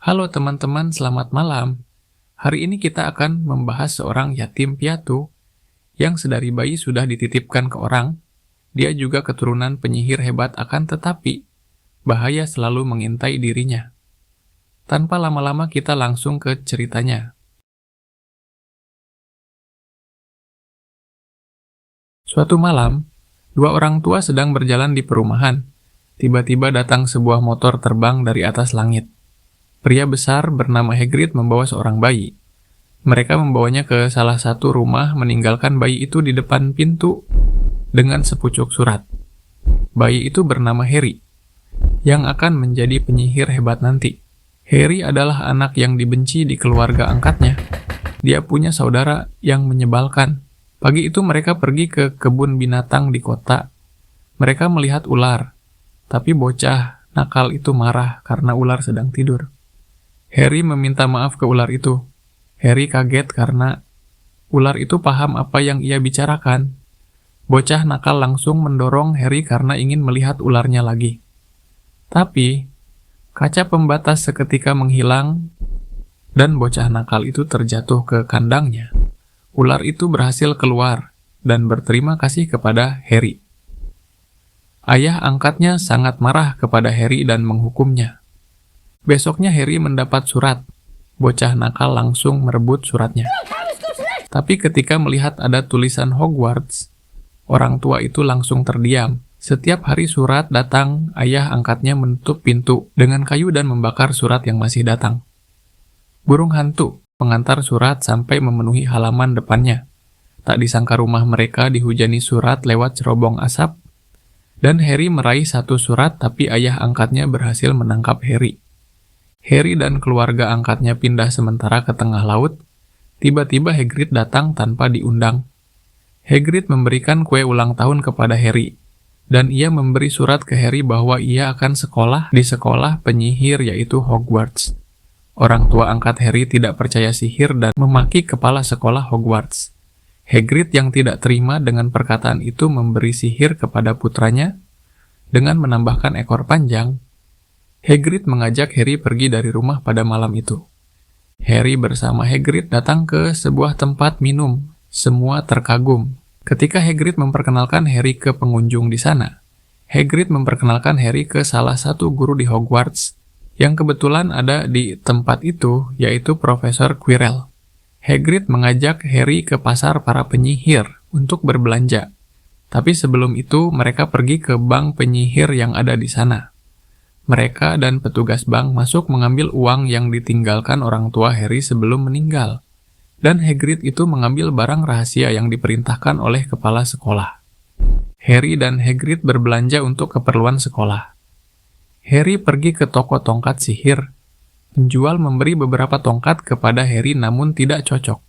Halo teman-teman, selamat malam. Hari ini kita akan membahas seorang yatim piatu yang sedari bayi sudah dititipkan ke orang. Dia juga keturunan penyihir hebat, akan tetapi bahaya selalu mengintai dirinya. Tanpa lama-lama kita langsung ke ceritanya. Suatu malam, dua orang tua sedang berjalan di perumahan. Tiba-tiba datang sebuah motor terbang dari atas langit. Pria besar bernama Hagrid membawa seorang bayi. Mereka membawanya ke salah satu rumah, meninggalkan bayi itu di depan pintu dengan sepucuk surat. Bayi itu bernama Harry, yang akan menjadi penyihir hebat nanti. Harry adalah anak yang dibenci di keluarga angkatnya. Dia punya saudara yang menyebalkan. Pagi itu mereka pergi ke kebun binatang di kota. Mereka melihat ular, tapi bocah nakal itu marah karena ular sedang tidur. Harry meminta maaf ke ular itu. Harry kaget karena ular itu paham apa yang ia bicarakan. Bocah nakal langsung mendorong Harry karena ingin melihat ularnya lagi. Tapi, kaca pembatas seketika menghilang dan bocah nakal itu terjatuh ke kandangnya. Ular itu berhasil keluar dan berterima kasih kepada Harry. Ayah angkatnya sangat marah kepada Harry dan menghukumnya. Besoknya Harry mendapat surat. Bocah nakal langsung merebut suratnya. Tapi ketika melihat ada tulisan Hogwarts, orang tua itu langsung terdiam. Setiap hari surat datang, ayah angkatnya menutup pintu dengan kayu dan membakar surat yang masih datang. Burung hantu pengantar surat sampai memenuhi halaman depannya. Tak disangka rumah mereka dihujani surat lewat cerobong asap, dan Harry meraih satu surat, tapi ayah angkatnya berhasil menangkap Harry. Harry dan keluarga angkatnya pindah sementara ke tengah laut. Tiba-tiba Hagrid datang tanpa diundang. Hagrid memberikan kue ulang tahun kepada Harry, dan ia memberi surat ke Harry bahwa ia akan sekolah di sekolah penyihir yaitu Hogwarts. Orang tua angkat Harry tidak percaya sihir dan memaki kepala sekolah Hogwarts. Hagrid yang tidak terima dengan perkataan itu memberi sihir kepada putranya dengan menambahkan ekor panjang. Hagrid mengajak Harry pergi dari rumah pada malam itu. Harry bersama Hagrid datang ke sebuah tempat minum. Semua terkagum. Ketika Hagrid memperkenalkan Harry ke pengunjung di sana, Hagrid memperkenalkan Harry ke salah satu guru di Hogwarts yang kebetulan ada di tempat itu, yaitu Profesor Quirrell. Hagrid mengajak Harry ke pasar para penyihir untuk berbelanja. Tapi sebelum itu, mereka pergi ke bank penyihir yang ada di sana. Mereka dan petugas bank masuk mengambil uang yang ditinggalkan orang tua Harry sebelum meninggal. Dan Hagrid itu mengambil barang rahasia yang diperintahkan oleh kepala sekolah. Harry dan Hagrid berbelanja untuk keperluan sekolah. Harry pergi ke toko tongkat sihir. Penjual memberi beberapa tongkat kepada Harry namun tidak cocok.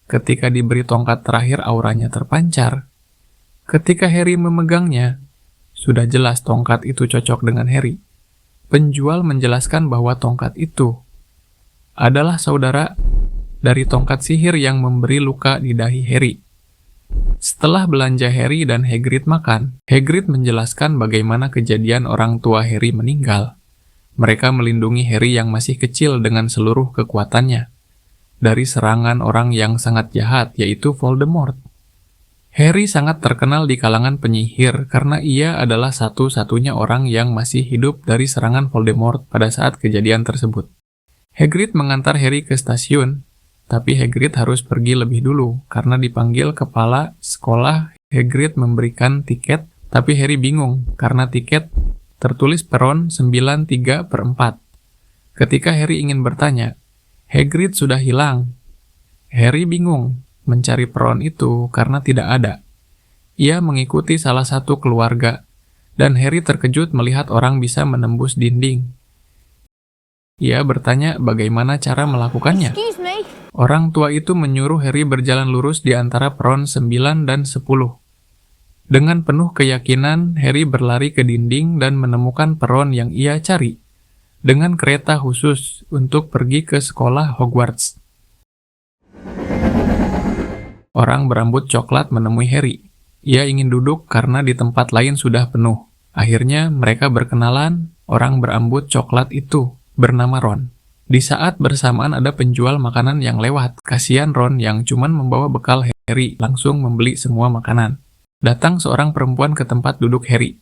Ketika diberi tongkat terakhir, auranya terpancar. Ketika Harry memegangnya, sudah jelas tongkat itu cocok dengan Harry. Penjual menjelaskan bahwa tongkat itu adalah saudara dari tongkat sihir yang memberi luka di dahi Harry. Setelah belanja Harry dan Hagrid makan, Hagrid menjelaskan bagaimana kejadian orang tua Harry meninggal. Mereka melindungi Harry yang masih kecil dengan seluruh kekuatannya dari serangan orang yang sangat jahat, yaitu Voldemort. Harry sangat terkenal di kalangan penyihir karena ia adalah satu-satunya orang yang masih hidup dari serangan Voldemort pada saat kejadian tersebut. Hagrid mengantar Harry ke stasiun, tapi Hagrid harus pergi lebih dulu karena dipanggil kepala sekolah. Hagrid memberikan tiket, tapi Harry bingung karena tiket tertulis peron 93/4. Ketika Harry ingin bertanya, Hagrid sudah hilang. Harry bingung mencari peron itu karena tidak ada. Ia mengikuti salah satu keluarga, dan Harry terkejut melihat orang bisa menembus dinding. Ia bertanya bagaimana cara melakukannya. Orang tua itu menyuruh Harry berjalan lurus di antara peron 9 dan 10. Dengan penuh keyakinan, Harry berlari ke dinding dan menemukan peron yang ia cari, dengan kereta khusus untuk pergi ke sekolah Hogwarts. Orang berambut coklat menemui Harry. Ia ingin duduk karena di tempat lain sudah penuh. Akhirnya mereka berkenalan. Orang berambut coklat itu bernama Ron. Di saat bersamaan ada penjual makanan yang lewat, kasihan Ron yang cuman membawa bekal Harry langsung membeli semua makanan. Datang seorang perempuan ke tempat duduk Harry.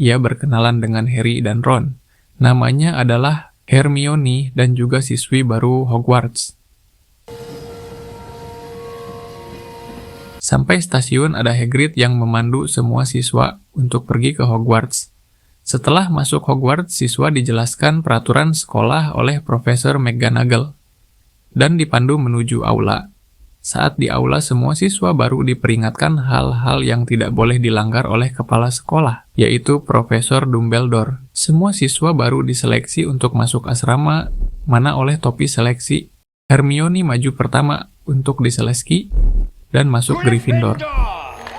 Ia berkenalan dengan Harry dan Ron. Namanya adalah Hermione dan juga siswi baru Hogwarts. Sampai stasiun ada Hagrid yang memandu semua siswa untuk pergi ke Hogwarts. Setelah masuk Hogwarts, siswa dijelaskan peraturan sekolah oleh Profesor McGonagall dan dipandu menuju aula. Saat di aula, semua siswa baru diperingatkan hal-hal yang tidak boleh dilanggar oleh kepala sekolah, yaitu Profesor Dumbledore. Semua siswa baru diseleksi untuk masuk asrama, mana oleh topi seleksi. Hermione maju pertama untuk diseleksi dan masuk Gryffindor.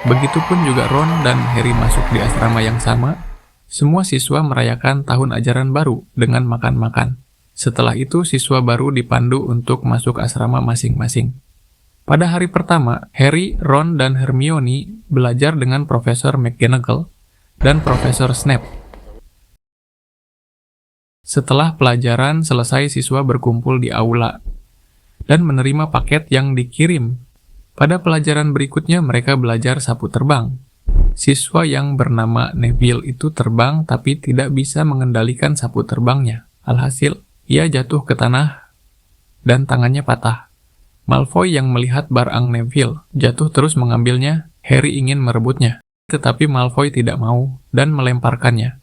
Begitupun juga Ron dan Harry masuk di asrama yang sama. Semua siswa merayakan tahun ajaran baru dengan makan-makan. Setelah itu, siswa baru dipandu untuk masuk asrama masing-masing. Pada hari pertama, Harry, Ron, dan Hermione belajar dengan Profesor McGonagall dan Profesor Snape. Setelah pelajaran selesai, siswa berkumpul di aula dan menerima paket yang dikirim. Pada pelajaran berikutnya, mereka belajar sapu terbang. Siswa yang bernama Neville itu terbang tapi tidak bisa mengendalikan sapu terbangnya. Alhasil, ia jatuh ke tanah dan tangannya patah. Malfoy yang melihat barang Neville jatuh terus mengambilnya. Harry ingin merebutnya, tetapi Malfoy tidak mau dan melemparkannya.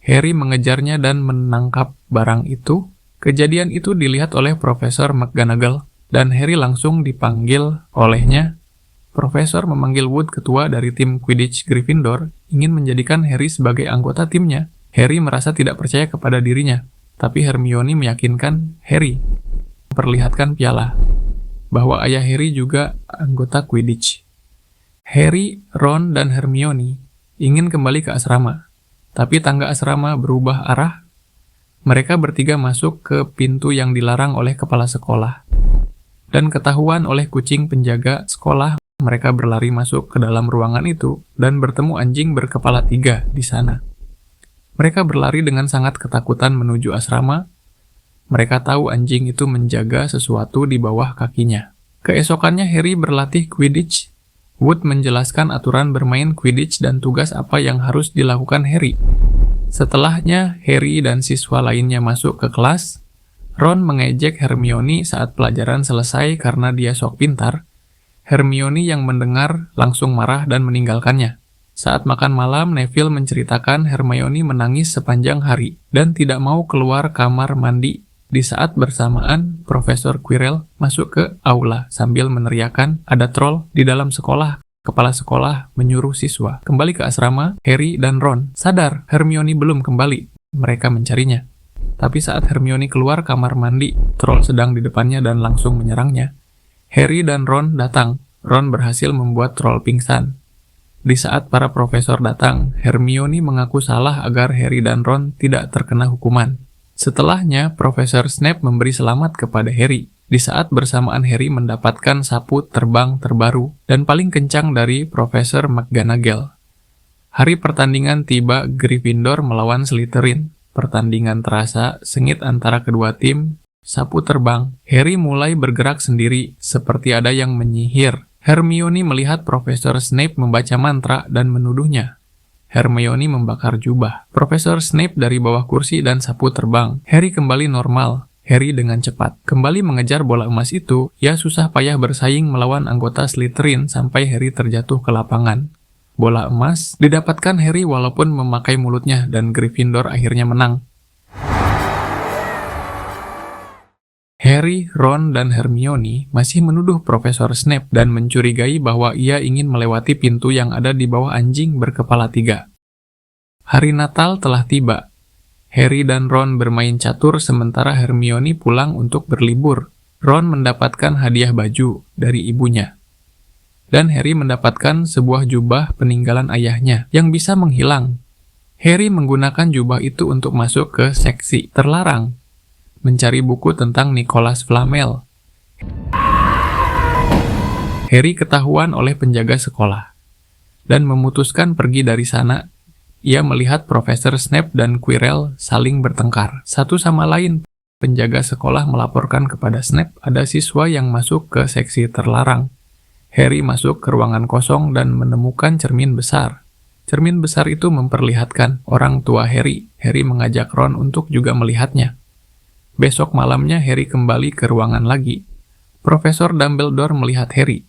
Harry mengejarnya dan menangkap barang itu. Kejadian itu dilihat oleh Profesor McGonagall dan Harry langsung dipanggil olehnya. Profesor memanggil Wood, ketua dari tim Quidditch Gryffindor, ingin menjadikan Harry sebagai anggota timnya. Harry merasa tidak percaya kepada dirinya, tapi Hermione meyakinkan Harry, memperlihatkan piala, bahwa ayah Harry juga anggota Quidditch. Harry, Ron, dan Hermione ingin kembali ke asrama, tapi tangga asrama berubah arah. Mereka bertiga masuk ke pintu yang dilarang oleh kepala sekolah, dan ketahuan oleh kucing penjaga sekolah. Mereka berlari masuk ke dalam ruangan itu dan bertemu anjing berkepala 3 di sana. Mereka berlari dengan sangat ketakutan menuju asrama. Mereka tahu anjing itu menjaga sesuatu di bawah kakinya. Keesokannya Harry berlatih Quidditch. Wood menjelaskan aturan bermain Quidditch dan tugas apa yang harus dilakukan Harry. Setelahnya, Harry dan siswa lainnya masuk ke kelas. Ron mengejek Hermione saat pelajaran selesai karena dia sok pintar. Hermione yang mendengar langsung marah dan meninggalkannya. Saat makan malam, Neville menceritakan Hermione menangis sepanjang hari dan tidak mau keluar kamar mandi. Di saat bersamaan, Profesor Quirrell masuk ke aula sambil meneriakkan, "Ada troll di dalam sekolah." Kepala sekolah menyuruh siswa kembali ke asrama. Harry dan Ron sadar Hermione belum kembali. Mereka mencarinya. Tapi saat Hermione keluar kamar mandi, troll sedang di depannya dan langsung menyerangnya. Harry dan Ron datang. Ron berhasil membuat troll pingsan. Di saat para profesor datang, Hermione mengaku salah agar Harry dan Ron tidak terkena hukuman. Setelahnya, Profesor Snape memberi selamat kepada Harry. Di saat bersamaan Harry mendapatkan sapu terbang terbaru dan paling kencang dari Profesor McGonagall. Hari pertandingan tiba, Gryffindor melawan Slytherin. Pertandingan terasa sengit antara kedua tim. Sapu terbang. Harry mulai bergerak sendiri, seperti ada yang menyihir. Hermione melihat Profesor Snape membaca mantra dan menuduhnya. Hermione membakar jubah Profesor Snape dari bawah kursi dan sapu terbang. Harry kembali normal. Harry dengan cepat kembali mengejar bola emas itu. Ia susah payah bersaing melawan anggota Slytherin sampai Harry terjatuh ke lapangan. Bola emas didapatkan Harry walaupun memakai mulutnya dan Gryffindor akhirnya menang. Harry, Ron, dan Hermione masih menuduh Profesor Snape dan mencurigai bahwa ia ingin melewati pintu yang ada di bawah anjing berkepala 3. Hari Natal telah tiba. Harry dan Ron bermain catur sementara Hermione pulang untuk berlibur. Ron mendapatkan hadiah baju dari ibunya. Dan Harry mendapatkan sebuah jubah peninggalan ayahnya yang bisa menghilang. Harry menggunakan jubah itu untuk masuk ke seksi terlarang, mencari buku tentang Nicolas Flamel. Harry ketahuan oleh penjaga sekolah dan memutuskan pergi dari sana. Ia melihat Profesor Snape dan Quirrell saling bertengkar satu sama lain. Penjaga sekolah melaporkan kepada Snape ada siswa yang masuk ke seksi terlarang. Harry masuk ke ruangan kosong dan menemukan cermin besar. Cermin besar itu memperlihatkan orang tua Harry. Harry mengajak Ron untuk juga melihatnya. Besok malamnya Harry kembali ke ruangan lagi. Profesor Dumbledore melihat Harry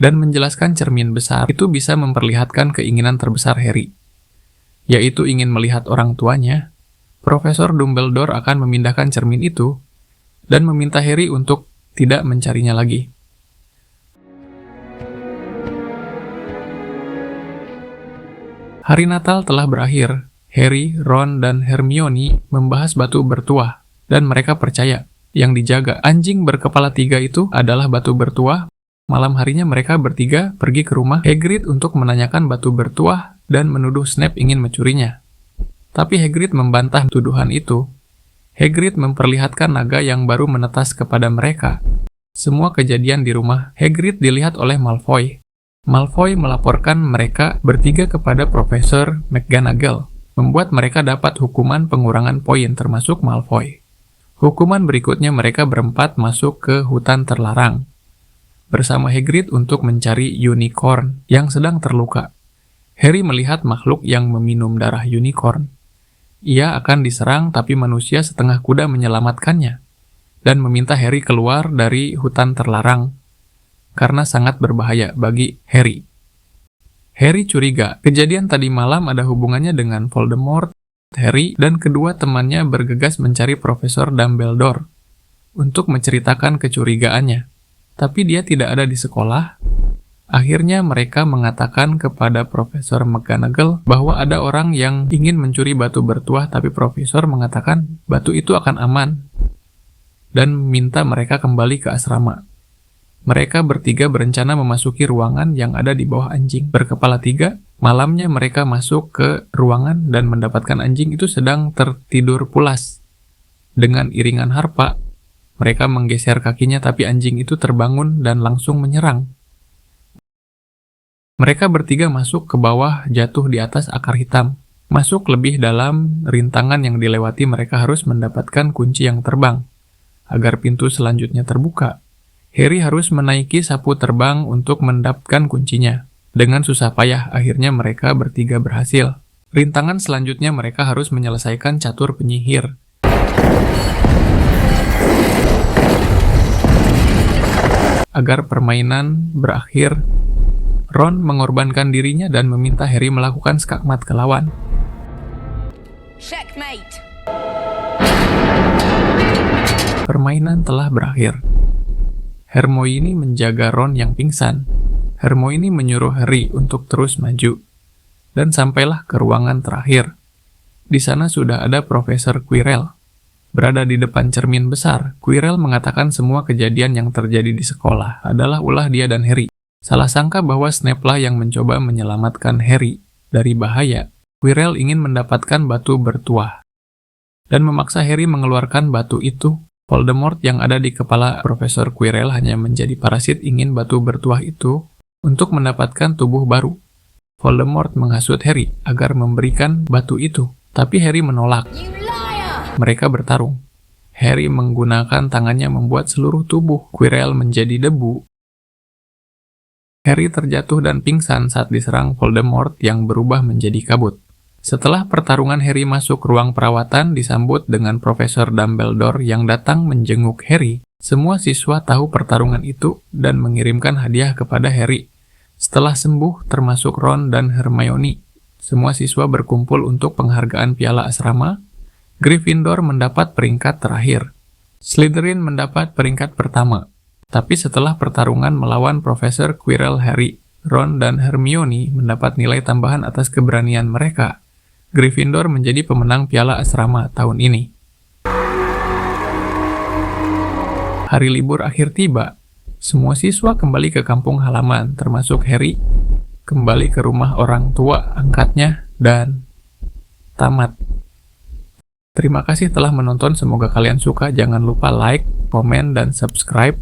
dan menjelaskan cermin besar itu bisa memperlihatkan keinginan terbesar Harry, yaitu ingin melihat orang tuanya. Profesor Dumbledore akan memindahkan cermin itu dan meminta Harry untuk tidak mencarinya lagi. Hari Natal telah berakhir. Harry, Ron, dan Hermione membahas batu bertuah, dan mereka percaya yang dijaga anjing berkepala 3 itu adalah batu bertuah. Malam harinya mereka bertiga pergi ke rumah Hagrid untuk menanyakan batu bertuah dan menuduh Snape ingin mencurinya. Tapi Hagrid membantah tuduhan itu. Hagrid memperlihatkan naga yang baru menetas kepada mereka. Semua kejadian di rumah Hagrid dilihat oleh Malfoy. Malfoy melaporkan mereka bertiga kepada Profesor McGonagall, membuat mereka dapat hukuman pengurangan poin termasuk Malfoy. Hukuman berikutnya mereka berempat masuk ke hutan terlarang bersama Hagrid untuk mencari unicorn yang sedang terluka. Harry melihat makhluk yang meminum darah unicorn. Ia akan diserang tapi manusia setengah kuda menyelamatkannya dan meminta Harry keluar dari hutan terlarang karena sangat berbahaya bagi Harry. Harry curiga kejadian tadi malam ada hubungannya dengan Voldemort. Harry dan kedua temannya bergegas mencari Profesor Dumbledore untuk menceritakan kecurigaannya. Tapi dia tidak ada di sekolah. Akhirnya mereka mengatakan kepada Profesor McGonagall bahwa ada orang yang ingin mencuri batu bertuah, tapi Profesor mengatakan batu itu akan aman dan minta mereka kembali ke asrama. Mereka bertiga berencana memasuki ruangan yang ada di bawah anjing berkepala 3. Malamnya mereka masuk ke ruangan dan mendapatkan anjing itu sedang tertidur pulas. Dengan iringan harpa, mereka menggeser kakinya tapi anjing itu terbangun dan langsung menyerang. Mereka bertiga masuk ke bawah, jatuh di atas akar hitam. Masuk lebih dalam rintangan yang dilewati, mereka harus mendapatkan kunci yang terbang. Agar pintu selanjutnya terbuka, Harry harus menaiki sapu terbang untuk mendapatkan kuncinya. Dengan susah payah, akhirnya mereka bertiga berhasil. Rintangan selanjutnya mereka harus menyelesaikan catur penyihir. Agar permainan berakhir, Ron mengorbankan dirinya dan meminta Harry melakukan skakmat ke lawan. Checkmate. Permainan telah berakhir. Hermione menjaga Ron yang pingsan. Hermione menyuruh Harry untuk terus maju. Dan sampailah ke ruangan terakhir. Di sana sudah ada Profesor Quirrell. Berada di depan cermin besar, Quirrell mengatakan semua kejadian yang terjadi di sekolah adalah ulah dia dan Harry. Salah sangka bahwa Snape lah yang mencoba menyelamatkan Harry dari bahaya. Quirrell ingin mendapatkan batu bertuah dan memaksa Harry mengeluarkan batu itu. Voldemort yang ada di kepala Profesor Quirrell hanya menjadi parasit ingin batu bertuah itu untuk mendapatkan tubuh baru. Voldemort menghasut Harry agar memberikan batu itu, tapi Harry menolak. Mereka bertarung. Harry menggunakan tangannya membuat seluruh tubuh Quirrell menjadi debu. Harry terjatuh dan pingsan saat diserang Voldemort yang berubah menjadi kabut. Setelah pertarungan, Harry masuk ruang perawatan disambut dengan Profesor Dumbledore yang datang menjenguk Harry. Semua siswa tahu pertarungan itu dan mengirimkan hadiah kepada Harry. Setelah sembuh, termasuk Ron dan Hermione, semua siswa berkumpul untuk penghargaan piala asrama. Gryffindor mendapat peringkat terakhir. Slytherin mendapat peringkat pertama. Tapi setelah pertarungan melawan Profesor Quirrell, Harry, Ron, dan Hermione mendapat nilai tambahan atas keberanian mereka. Gryffindor menjadi pemenang piala asrama tahun ini. Hari libur akhir tiba. Semua siswa kembali ke kampung halaman, termasuk Harry, kembali ke rumah orang tua angkatnya, dan tamat. Terima kasih telah menonton, semoga kalian suka. Jangan lupa like, komen, dan subscribe.